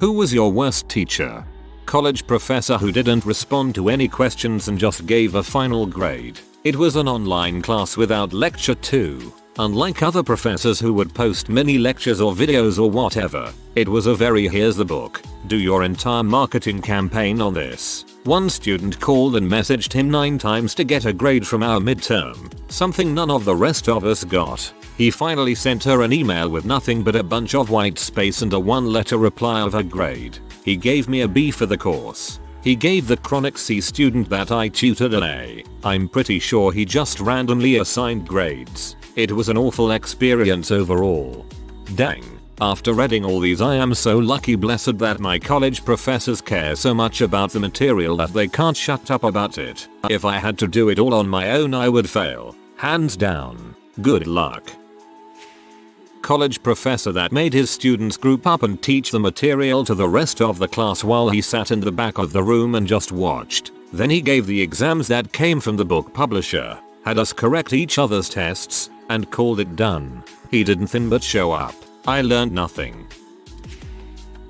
Who was your worst teacher? College professor who didn't respond to any questions and just gave a final grade. It was an online class without lecture too. Unlike other professors who would post mini lectures or videos or whatever, it was a very here's the book, do your entire marketing campaign on this. One student called and messaged him 9 times to get a grade from our midterm, something none of the rest of us got. He finally sent her an email with nothing but a bunch of white space and a 1-letter reply of her grade. He gave me a B for the course. He gave the chronic C student that I tutored an A. I'm pretty sure he just randomly assigned grades. It was an awful experience overall. Dang. After reading all these, I am so lucky blessed that my college professors care so much about the material that they can't shut up about it. If I had to do it all on my own, I would fail. Hands down. Good luck. College professor that made his students group up and teach the material to the rest of the class while he sat in the back of the room and just watched. Then he gave the exams that came from the book publisher, had us correct each other's tests, and called it done. He didn't think but show up. I learned nothing.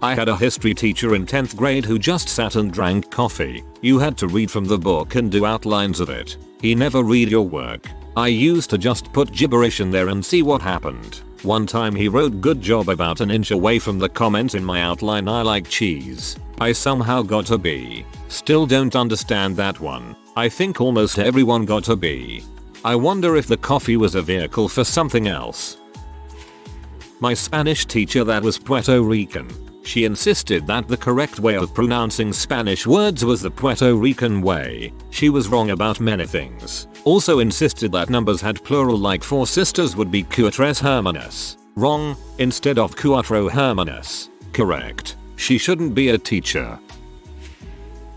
I had a history teacher in 10th grade who just sat and drank coffee. You had to read from the book and do outlines of it. He never read your work. I used to just put gibberish in there and see what happened. One time he wrote good job about an inch away from the comment in my outline I like cheese. I somehow got a B. Still don't understand that one. I think almost everyone got a B. I wonder if the coffee was a vehicle for something else. My Spanish teacher that was Puerto Rican. She insisted that the correct way of pronouncing Spanish words was the Puerto Rican way. She was wrong about many things. Also insisted that numbers had plural like 4 sisters would be cuatres hermanas. Wrong, instead of cuatro hermanas. Correct. She shouldn't be a teacher.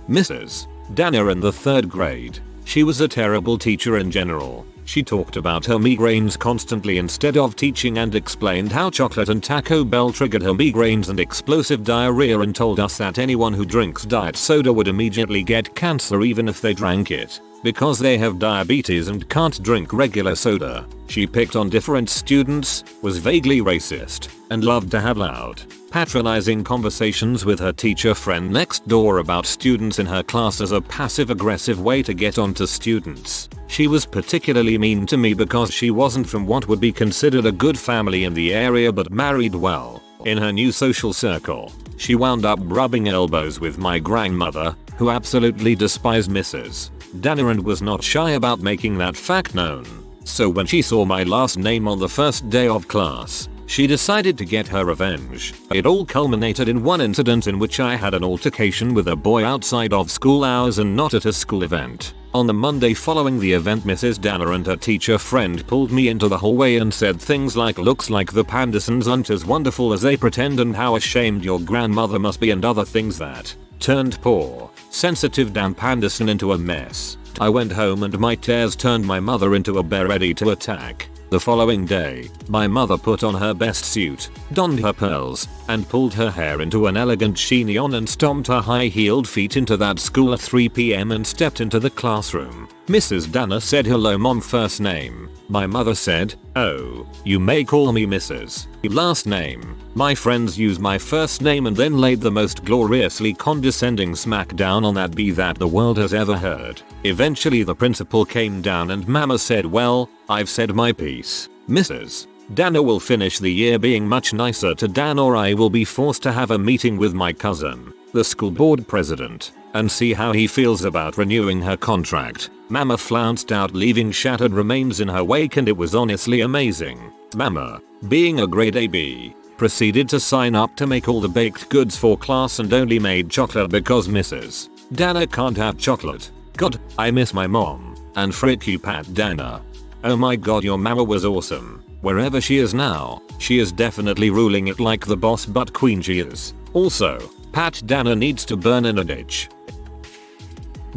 Mrs. Dana in the 3rd grade. She was a terrible teacher in general. She talked about her migraines constantly instead of teaching and explained how chocolate and Taco Bell triggered her migraines and explosive diarrhea and told us that anyone who drinks diet soda would immediately get cancer even if they drank it, because they have diabetes and can't drink regular soda. She picked on different students, was vaguely racist, and loved to have loud, patronizing conversations with her teacher friend next door about students in her class as a passive-aggressive way to get onto students. She was particularly mean to me because she wasn't from what would be considered a good family in the area but married well. In her new social circle, she wound up rubbing elbows with my grandmother, who absolutely despised Mrs. Dana and was not shy about making that fact known. So when she saw my last name on the first day of class, she decided to get her revenge. It all culminated in one incident in which I had an altercation with a boy outside of school hours and not at a school event. On the Monday following the event, Mrs. Dana and her teacher friend pulled me into the hallway and said things like looks like the Pandersons aren't as wonderful as they pretend and how ashamed your grandmother must be and other things that turned poor, sensitive Dan Panderson into a mess. I went home and my tears turned my mother into a bear ready to attack. The following day, my mother put on her best suit, donned her pearls, and pulled her hair into an elegant chignon and stomped her high-heeled feet into that school at 3 p.m. and stepped into the classroom. Mrs. Dana said hello mom first name. My mother said, oh, you may call me Mrs. last name. My friends used my first name and then laid the most gloriously condescending smackdown on that B that the world has ever heard. Eventually the principal came down and mama said, well, I've said my piece. Mrs. Dana will finish the year being much nicer to Dan or I will be forced to have a meeting with my cousin, the school board president, and see how he feels about renewing her contract. Mama flounced out leaving shattered remains in her wake and it was honestly amazing. Mama, being a grade AB, proceeded to sign up to make all the baked goods for class and only made chocolate because Mrs. Dana can't have chocolate. God, I miss my mom. And frick you Pat Dana. Oh my god, your mama was awesome. Wherever she is now, she is definitely ruling it like the boss butt queen she is. Also, Pat Dana needs to burn in a ditch.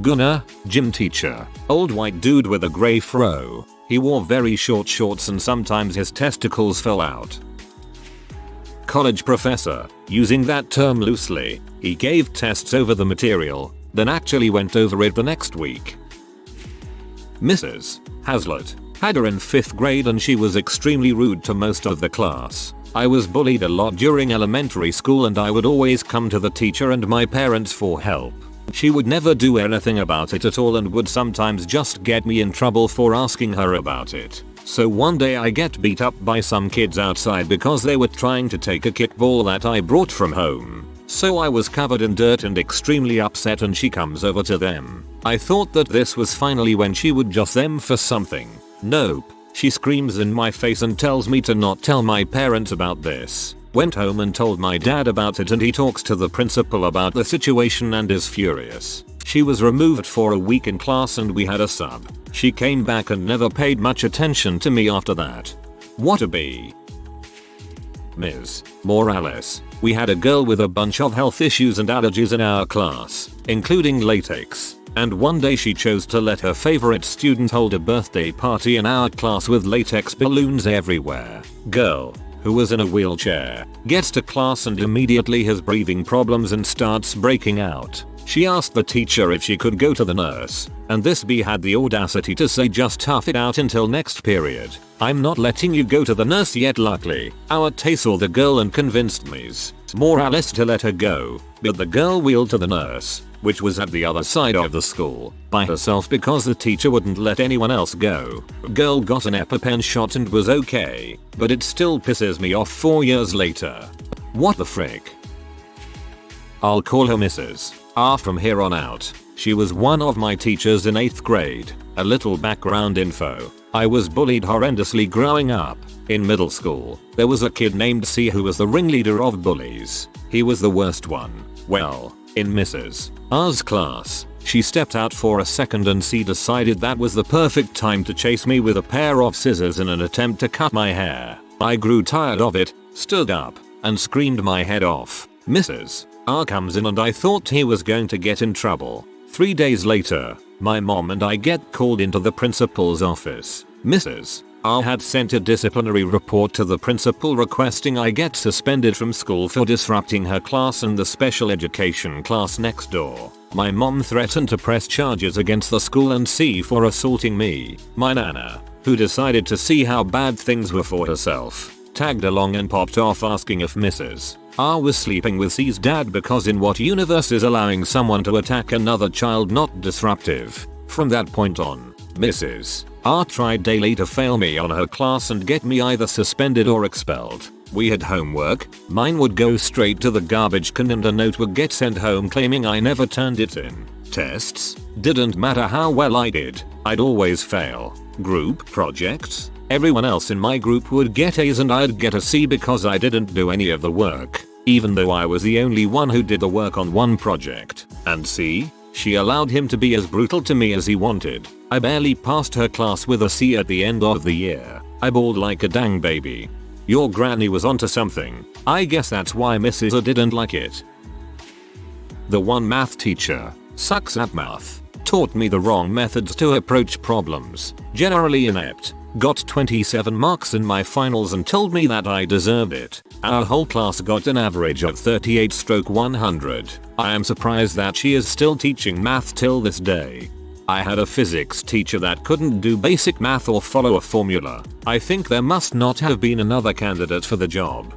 Gunnar, gym teacher, old white dude with a grey fro. He wore very short shorts and sometimes his testicles fell out. College professor, using that term loosely, he gave tests over the material, then actually went over it the next week. Mrs. Hazlitt, had her in 5th grade and she was extremely rude to most of the class. I was bullied a lot during elementary school and I would always come to the teacher and my parents for help. She would never do anything about it at all and would sometimes just get me in trouble for asking her about it. So one day I get beat up by some kids outside because they were trying to take a kickball that I brought from home. So I was covered in dirt and extremely upset and she comes over to them. I thought that this was finally when she would just them for something. Nope. She screams in my face and tells me to not tell my parents about this. Went home and told my dad about it and he talks to the principal about the situation and is furious. She was removed for a week in class and we had a sub. She came back and never paid much attention to me after that. What a bee. Ms. Morales. We had a girl with a bunch of health issues and allergies in our class, including latex. And one day she chose to let her favorite student hold a birthday party in our class with latex balloons everywhere. Girl, who was in a wheelchair, gets to class and immediately has breathing problems and starts breaking out. She asked the teacher if she could go to the nurse, and this bee had the audacity to say just tough it out until next period. I'm not letting you go to the nurse yet. Luckily, our Tay saw the girl and convinced Ms. Morales to let her go, but the girl wheeled to the nurse, which was at the other side of the school, by herself because the teacher wouldn't let anyone else go. Girl got an EpiPen shot and was okay, but it still pisses me off 4 years later. What the frick? I'll call her Mrs. R from here on out. She was one of my teachers in 8th grade. A little background info. I was bullied horrendously growing up. In middle school, there was a kid named C who was the ringleader of bullies. He was the worst one. Well, in Mrs. R's class, she stepped out for a second and C decided that was the perfect time to chase me with a pair of scissors in an attempt to cut my hair. I grew tired of it, stood up, and screamed my head off. Mrs. R comes in and I thought he was going to get in trouble. 3 days later, my mom and I get called into the principal's office. Mrs. R had sent a disciplinary report to the principal requesting I get suspended from school for disrupting her class and the special education class next door. My mom threatened to press charges against the school and C for assaulting me. My nana, who decided to see how bad things were for herself, tagged along and popped off asking if Mrs. R was sleeping with C's dad because in what universe is allowing someone to attack another child not disruptive? From that point on, Mrs. R tried daily to fail me on her class and get me either suspended or expelled. We had homework, mine would go straight to the garbage can and a note would get sent home claiming I never turned it in. Tests, didn't matter how well I did, I'd always fail. Group projects, everyone else in my group would get A's and I'd get a C because I didn't do any of the work, even though I was the only one who did the work on one project. And C? She allowed him to be as brutal to me as he wanted. I barely passed her class with a C at the end of the year. I bawled like a dang baby. Your granny was onto something. I guess that's why Mrs. A didn't like it. The one math teacher sucks at math. Taught me the wrong methods to approach problems. Generally inept. Got 27 marks in my finals and told me that I deserved it. Our whole class got an average of 38/100. I am surprised that she is still teaching math till this day. I had a physics teacher that couldn't do basic math or follow a formula. I think there must not have been another candidate for the job.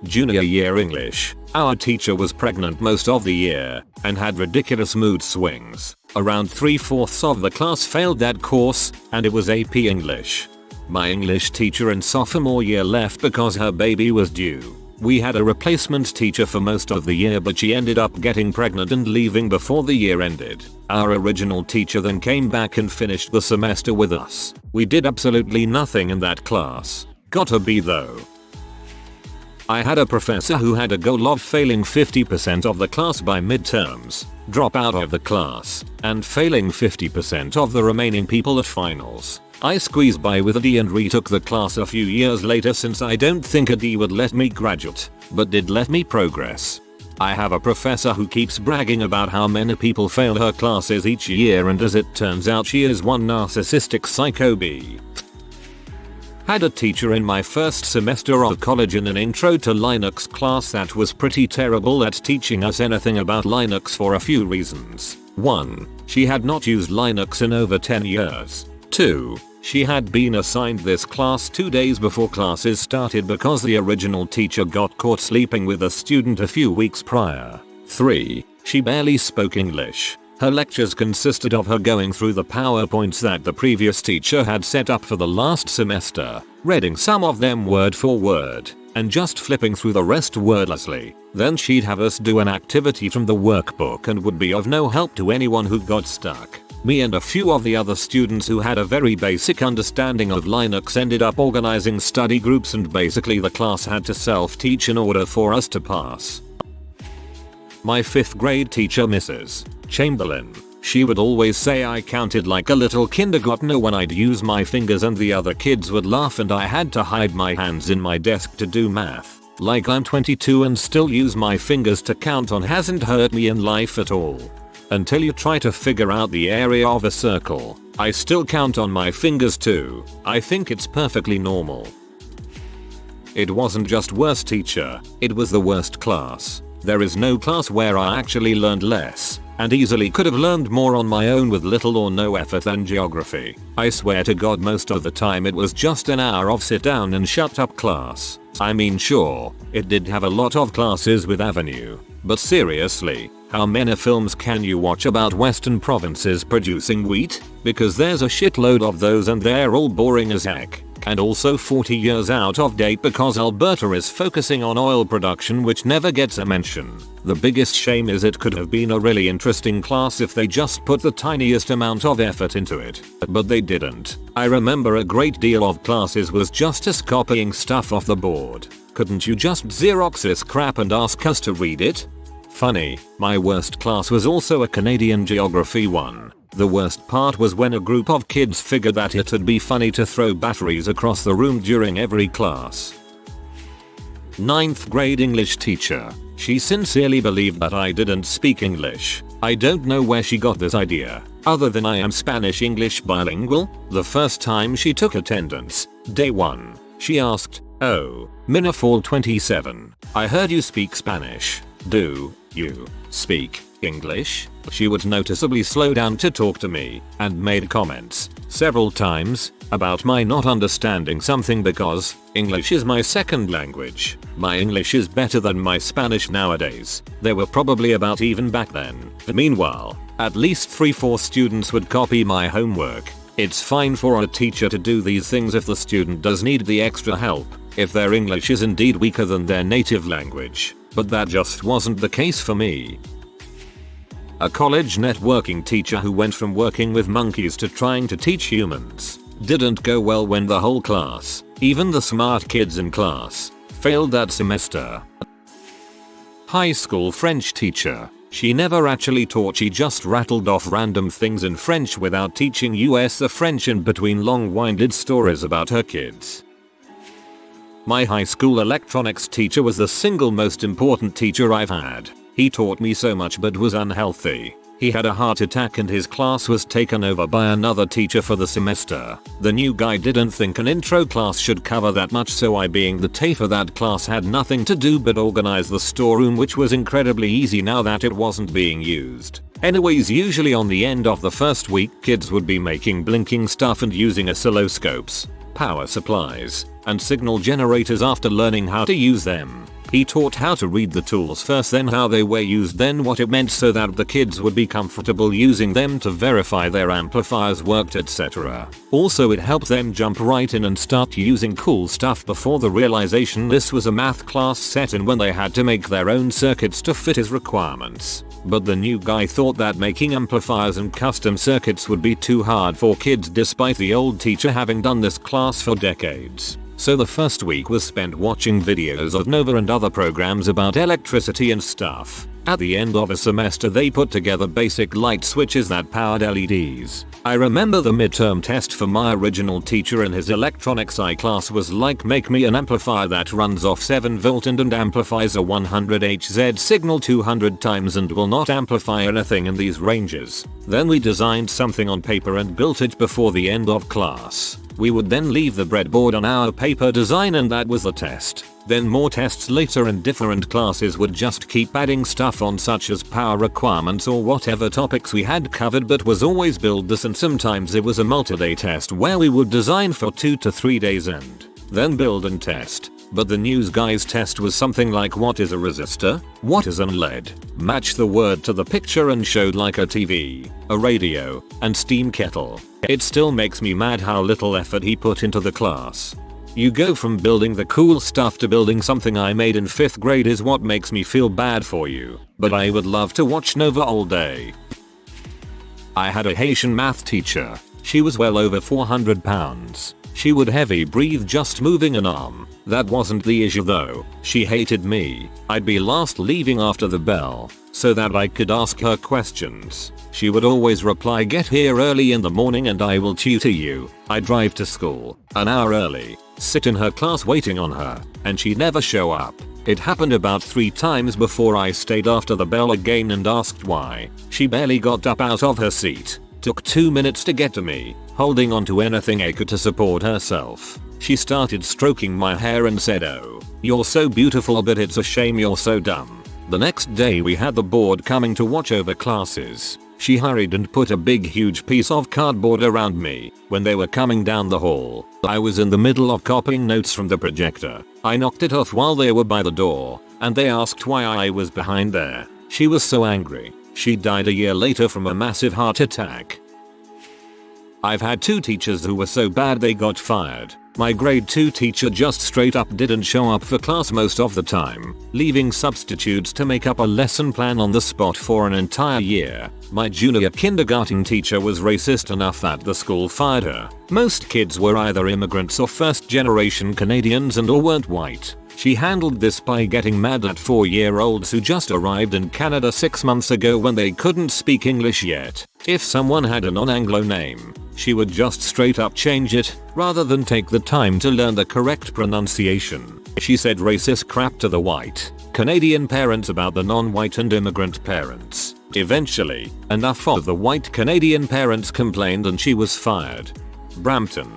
Junior year English. Our teacher was pregnant most of the year and had ridiculous mood swings. Around 3/4 of the class failed that course, and it was AP English. My English teacher in sophomore year left because her baby was due. We had a replacement teacher for most of the year, but she ended up getting pregnant and leaving before the year ended. Our original teacher then came back and finished the semester with us. We did absolutely nothing in that class. Got a B though. I had a professor who had a goal of failing 50% of the class by midterms, drop out of the class, and failing 50% of the remaining people at finals. I squeezed by with a D and retook the class a few years later since I don't think a D would let me graduate, but did let me progress. I have a professor who keeps bragging about how many people fail her classes each year, and as it turns out she is one narcissistic psycho B. Had a teacher in my first semester of college in an intro to Linux class that was pretty terrible at teaching us anything about Linux for a few reasons. 1. She had not used Linux in over 10 years. 2. She had been assigned this class 2 days before classes started because the original teacher got caught sleeping with a student a few weeks prior. 3. She barely spoke English. Her lectures consisted of her going through the PowerPoints that the previous teacher had set up for the last semester, reading some of them word for word, and just flipping through the rest wordlessly. Then she'd have us do an activity from the workbook and would be of no help to anyone who got stuck. Me and a few of the other students who had a very basic understanding of Linux ended up organizing study groups, and basically the class had to self-teach in order for us to pass. My 5th grade teacher, Mrs. Chamberlain. She would always say I counted like a little kindergartner when I'd use my fingers and the other kids would laugh and I had to hide my hands in my desk to do math. Like I'm 22 and still use my fingers to count on hasn't hurt me in life at all. Until you try to figure out the area of a circle. I still count on my fingers too. I think it's perfectly normal. It wasn't just worst teacher, it was the worst class. There is no class where I actually learned less, and easily could have learned more on my own with little or no effort than geography. I swear to God most of the time it was just an hour of sit down and shut up class. I mean sure, it did have a lot of classes with Avenue, but seriously, how many films can you watch about western provinces producing wheat? Because there's a shitload of those and they're all boring as heck. And also 40 years out of date because Alberta is focusing on oil production, which never gets a mention. The biggest shame is it could have been a really interesting class if they just put the tiniest amount of effort into it. But they didn't. I remember a great deal of classes was just us copying stuff off the board. Couldn't you just Xerox this crap and ask us to read it? Funny, my worst class was also a Canadian geography one. The worst part was when a group of kids figured that it'd be funny to throw batteries across the room during every class. 9th grade English teacher. She sincerely believed that I didn't speak English. I don't know where she got this idea, other than I am Spanish-English bilingual. The first time she took attendance, day 1, she asked, "Oh, Minifall 27, I heard you speak Spanish. Do you speak English?" She would noticeably slow down to talk to me and made comments several times about my not understanding something because English is my second language. My English is better than my Spanish nowadays. They were probably about even back then. Meanwhile, at least 3-4 students would copy my homework. It's fine for a teacher to do these things if the student does need the extra help, if their English is indeed weaker than their native language. But that just wasn't the case for me. A college networking teacher who went from working with monkeys to trying to teach humans. Didn't go well when the whole class, even the smart kids in class, failed that semester. High school French teacher. She never actually taught, she just rattled off random things in French without teaching us the French in between long-winded stories about her kids. My high school electronics teacher was the single most important teacher I've had. He taught me so much but was unhealthy. He had a heart attack and his class was taken over by another teacher for the semester. The new guy didn't think an intro class should cover that much, so I, being the TA for that class, had nothing to do but organize the storeroom, which was incredibly easy now that it wasn't being used. Anyways, usually on the end of the first week kids would be making blinking stuff and using oscilloscopes, power supplies, and signal generators after learning how to use them. He taught how to read the tools first, then how they were used, then what it meant, so that the kids would be comfortable using them to verify their amplifiers worked, etc. Also, it helped them jump right in and start using cool stuff before the realization this was a math class set in when they had to make their own circuits to fit his requirements. But the new guy thought that making amplifiers and custom circuits would be too hard for kids, despite the old teacher having done this class for decades. So the first week was spent watching videos of Nova and other programs about electricity and stuff. At the end of a semester they put together basic light switches that powered LEDs. I remember the midterm test for my original teacher in his electronics I class was like, make me an amplifier that runs off 7 volt and amplifies a 100 Hz signal 200 times and will not amplify anything in these ranges. Then we designed something on paper and built it before the end of class. We would then leave the breadboard on our paper design and that was the test. Then more tests later and different classes would just keep adding stuff on such as power requirements or whatever topics we had covered, but was always build this, and sometimes it was a multi-day test where we would design for 2 to 3 days and then build and test. But the news guy's test was something like what is a resistor? What is an LED? Match the word to the picture and showed like a TV, a radio, and steam kettle. It still makes me mad how little effort he put into the class. You go from building the cool stuff to building something I made in 5th grade is what makes me feel bad for you. But I would love to watch Nova all day. I had a Haitian math teacher. She was well over 400 pounds. She would heavy breathe just moving an arm. That wasn't the issue though. She hated me. I'd be last leaving after the bell so that I could ask her questions. She would always reply, "Get here early in the morning and I will tutor you." I drive to school an hour early, sit in her class waiting on her, and she'd never show up. It happened about 3 times before I stayed after the bell again and asked why. She barely got up out of her seat. Took 2 minutes to get to me, holding on to anything I could to support herself. She started stroking my hair and said, "Oh, you're so beautiful, but it's a shame you're so dumb." The next day we had the board coming to watch over classes. She hurried and put a big huge piece of cardboard around me. When they were coming down the hall, I was in the middle of copying notes from the projector. I knocked it off while they were by the door, and they asked why I was behind there. She was so angry. She died a year later from a massive heart attack. I've had 2 teachers who were so bad they got fired. My grade 2 teacher just straight up didn't show up for class most of the time, leaving substitutes to make up a lesson plan on the spot for an entire year. My junior kindergarten teacher was racist enough that the school fired her. Most kids were either immigrants or first-generation Canadians and or weren't white. She handled this by getting mad at 4-year-olds who just arrived in Canada 6 months ago when they couldn't speak English yet. If someone had a non-Anglo name, she would just straight up change it, rather than take the time to learn the correct pronunciation. She said racist crap to the white Canadian parents about the non-white and immigrant parents. Eventually, enough of the white Canadian parents complained and she was fired. Brampton.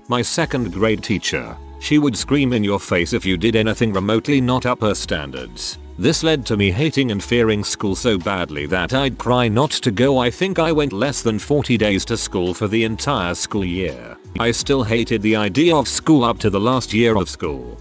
My 2nd grade teacher. She would scream in your face if you did anything remotely not up her standards. This led to me hating and fearing school so badly that I'd cry not to go. I think I went less than 40 days to school for the entire school year. I still hated the idea of school up to the last year of school.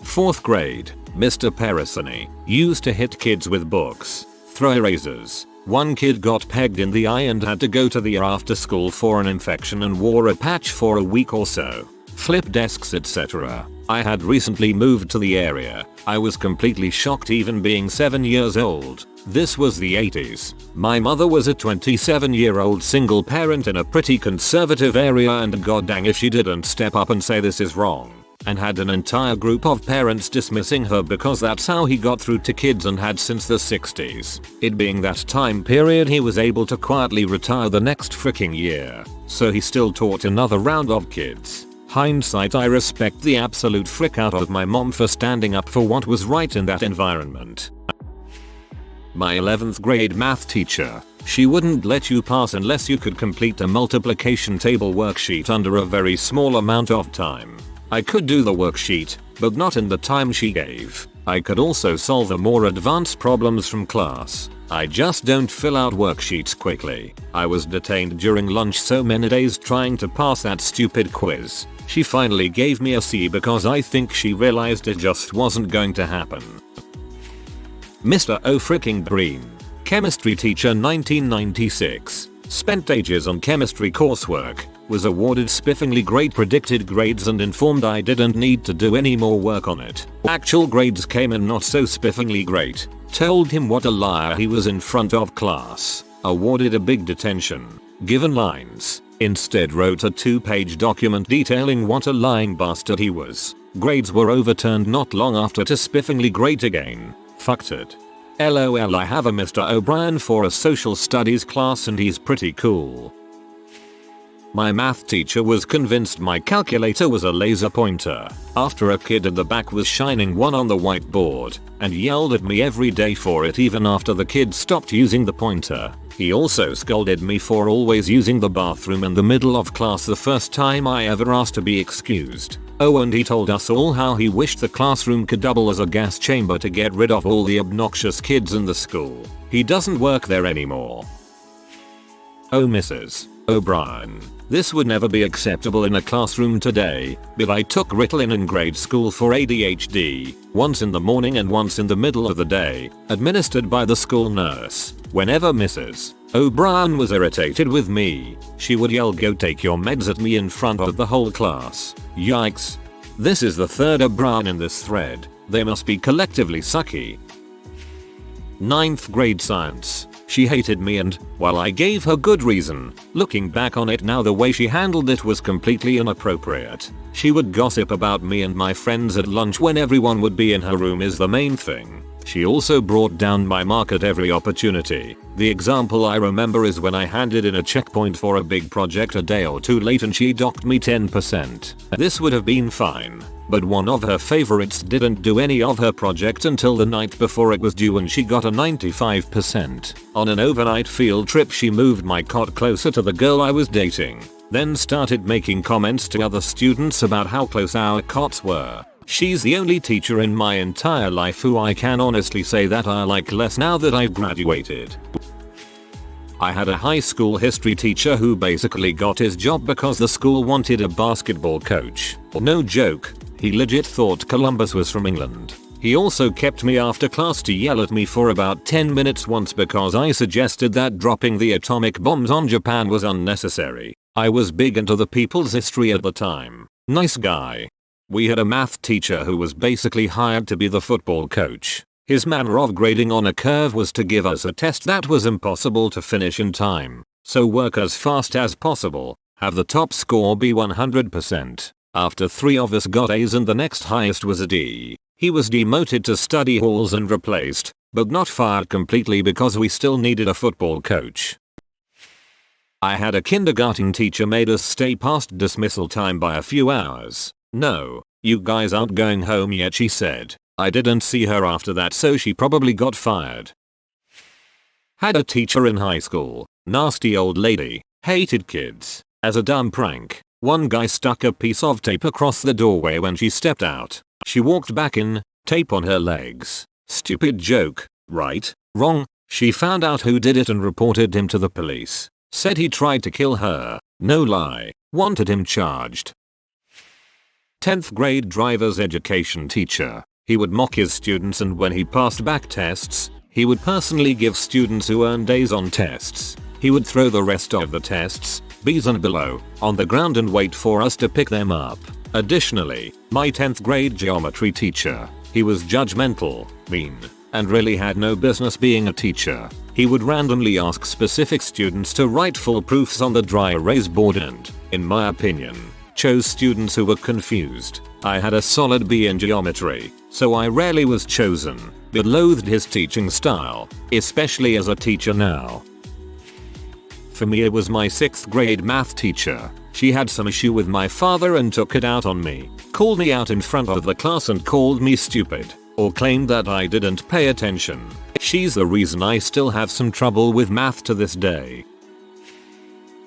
4th grade, Mr. Perisoni used to hit kids with books, throw erasers. One kid got pegged in the eye and had to go to the ER after school for an infection and wore a patch for a week or so. Flip desks, etc. I had recently moved to the area. I was completely shocked even being 7 years old. This was the 80s. My mother was a 27-year-old single parent in a pretty conservative area, and god dang if she didn't step up and say this is wrong. And had an entire group of parents dismissing her because that's how he got through to kids and had since the 60s. It being that time period, he was able to quietly retire the next freaking year. So he still taught another round of kids. Hindsight, I respect the absolute frick out of my mom for standing up for what was right in that environment. My 11th grade math teacher. She wouldn't let you pass unless you could complete a multiplication table worksheet under a very small amount of time. I could do the worksheet, but not in the time she gave. I could also solve the more advanced problems from class. I just don't fill out worksheets quickly. I was detained during lunch so many days trying to pass that stupid quiz. She finally gave me a C because I think she realized it just wasn't going to happen. Mr. O'Fricking-Breen. Chemistry teacher 1996. Spent ages on chemistry coursework. Was awarded spiffingly great predicted grades and informed I didn't need to do any more work on it. Actual grades came in not so spiffingly great. Told him what a liar he was in front of class. Awarded a big detention. Given lines. Instead wrote a 2-page document detailing what a lying bastard he was. Grades were overturned not long after to spiffingly great again. Fucked it. LOL, I have a Mr. O'Brien for a social studies class and he's pretty cool. My math teacher was convinced my calculator was a laser pointer after a kid in the back was shining one on the whiteboard and yelled at me every day for it even after the kid stopped using the pointer. He also scolded me for always using the bathroom in the middle of class the first time I ever asked to be excused. Oh, and he told us all how he wished the classroom could double as a gas chamber to get rid of all the obnoxious kids in the school. He doesn't work there anymore. Oh, Mrs. O'Brien. This would never be acceptable in a classroom today, but I took Ritalin in grade school for ADHD, once in the morning and once in the middle of the day, administered by the school nurse. Whenever Mrs. O'Brien was irritated with me, she would yell, "Go take your meds," at me in front of the whole class. Yikes. This is the third O'Brien in this thread. They must be collectively sucky. 9th grade science. She hated me, and, while I gave her good reason, looking back on it now, the way she handled it was completely inappropriate. She would gossip about me and my friends at lunch when everyone would be in her room is the main thing. She also brought down my mark at every opportunity. The example I remember is when I handed in a checkpoint for a big project a day or two late and she docked me 10%. This would have been fine, but one of her favorites didn't do any of her project until the night before it was due and she got a 95%. On an overnight field trip, she moved my cot closer to the girl I was dating, then started making comments to other students about how close our cots were. She's the only teacher in my entire life who I can honestly say that I like less now that I've graduated. I had a high school history teacher who basically got his job because the school wanted a basketball coach. No joke, he legit thought Columbus was from England. He also kept me after class to yell at me for about 10 minutes once because I suggested that dropping the atomic bombs on Japan was unnecessary. I was big into the people's history at the time. Nice guy. We had a math teacher who was basically hired to be the football coach. His manner of grading on a curve was to give us a test that was impossible to finish in time. So work as fast as possible, have the top score be 100%. After 3 of us got A's and the next highest was a D. He was demoted to study halls and replaced, but not fired completely because we still needed a football coach. I had a kindergarten teacher made us stay past dismissal time by a few hours. "No, you guys aren't going home yet," she said. I didn't see her after that, so she probably got fired. Had a teacher in high school, nasty old lady, hated kids. As a dumb prank, one guy stuck a piece of tape across the doorway when she stepped out. She walked back in, tape on her legs. Stupid joke, right? Wrong. She found out who did it and reported him to the police. Said he tried to kill her. No lie. Wanted him charged. 10th grade driver's education teacher. He would mock his students, and when he passed back tests, he would personally give students who earned A's on tests. He would throw the rest of the tests, B's and below, on the ground and wait for us to pick them up. Additionally, my 10th grade geometry teacher. He was judgmental, mean, and really had no business being a teacher. He would randomly ask specific students to write full proofs on the dry erase board and, in my opinion, chose students who were confused. I had a solid B in geometry, so I rarely was chosen, but loathed his teaching style, especially as a teacher now. For me, it was my 6th grade math teacher. She had some issue with my father and took it out on me, called me out in front of the class and called me stupid, or claimed that I didn't pay attention. She's the reason I still have some trouble with math to this day.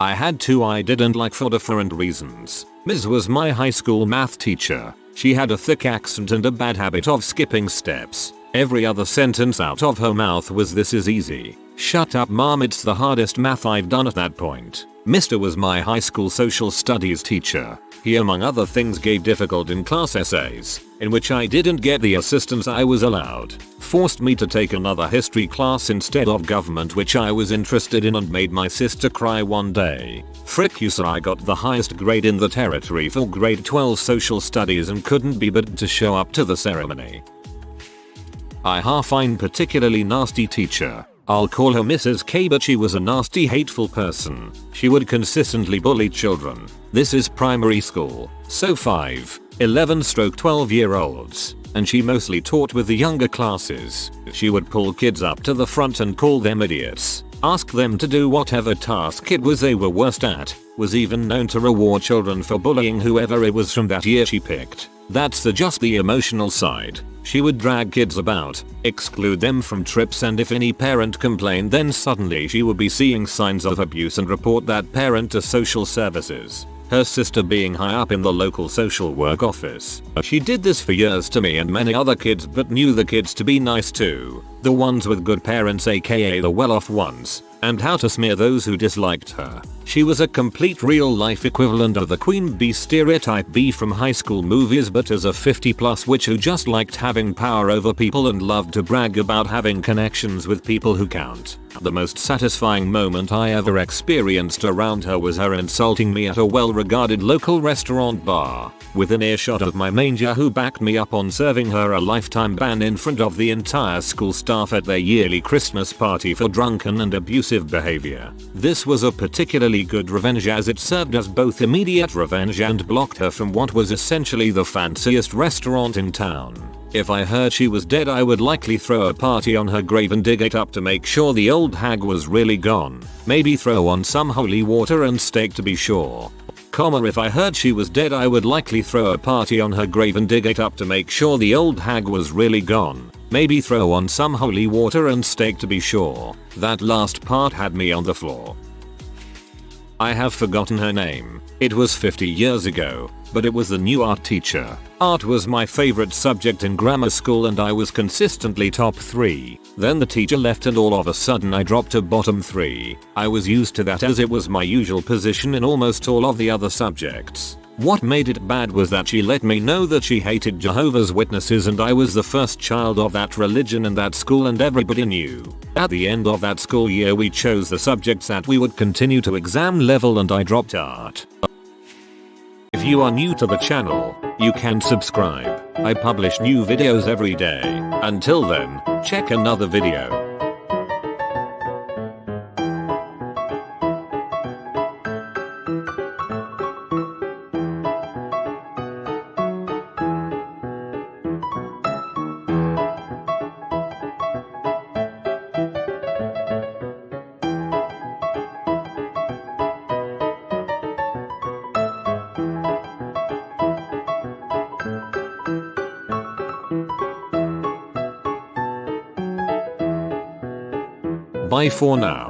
I had 2 I didn't like for different reasons. Ms. was my high school math teacher. She had a thick accent and a bad habit of skipping steps. Every other sentence out of her mouth was "This is easy." Shut up, mom, it's the hardest math I've done at that point. Mr. was my high school social studies teacher. He, among other things, gave difficult in-class essays, in which I didn't get the assistance I was allowed, forced me to take another history class instead of government, which I was interested in, and made my sister cry one day. Frick you, sir, I got the highest grade in the territory for grade 12 social studies and couldn't be bothered to show up to the ceremony. I find particularly nasty teacher. I'll call her Mrs. K, but she was a nasty, hateful person. She would consistently bully children. This is primary school, so 5, 11-12-year-olds, and she mostly taught with the younger classes. She would pull kids up to the front and call them idiots. ask them to do whatever task it was they were worst at, was even known to reward children for bullying whoever it was from that year she picked. That's just the emotional side. She would drag kids about, exclude them from trips, and if any parent complained, then suddenly she would be seeing signs of abuse and report that parent to social services. Her sister being high up in the local social work office. She did this for years to me and many other kids, but knew the kids to be nice too. The ones with good parents, aka the well-off ones, and how to smear those who disliked her. She was a complete real-life equivalent of the Queen Bee stereotype bee from high school movies, but as a 50+ witch who just liked having power over people and loved to brag about having connections with people who count. The most satisfying moment I ever experienced around her was her insulting me at a well-regarded local restaurant bar, within earshot of my manger, who backed me up on serving her a lifetime ban in front of the entire school staff at their yearly Christmas party for drunken and abusive behavior. This was a particularly good revenge, as it served as both immediate revenge and blocked her from what was essentially the fanciest restaurant in town. If I heard she was dead, I would likely throw a party on her grave and dig it up to make sure the old hag was really gone. Maybe throw on some holy water and steak to be sure. If I heard she was dead, I would likely throw a party on her grave and dig it up to make sure the old hag was really gone. Maybe throw on some holy water and steak to be sure. That last part had me on the floor. I have forgotten her name. It was 50 years ago, but it was the new art teacher. Art was my favorite subject in grammar school and I was consistently top 3. Then the teacher left and all of a sudden I dropped to bottom 3. I was used to that as it was my usual position in almost all of the other subjects. What made it bad was that she let me know that she hated Jehovah's Witnesses, and I was the first child of that religion in that school and everybody knew. At the end of that school year we chose the subjects that we would continue to exam level and I dropped art. If you are new to the channel, you can subscribe. I publish new videos every day. Until then, check another video. Bye for now.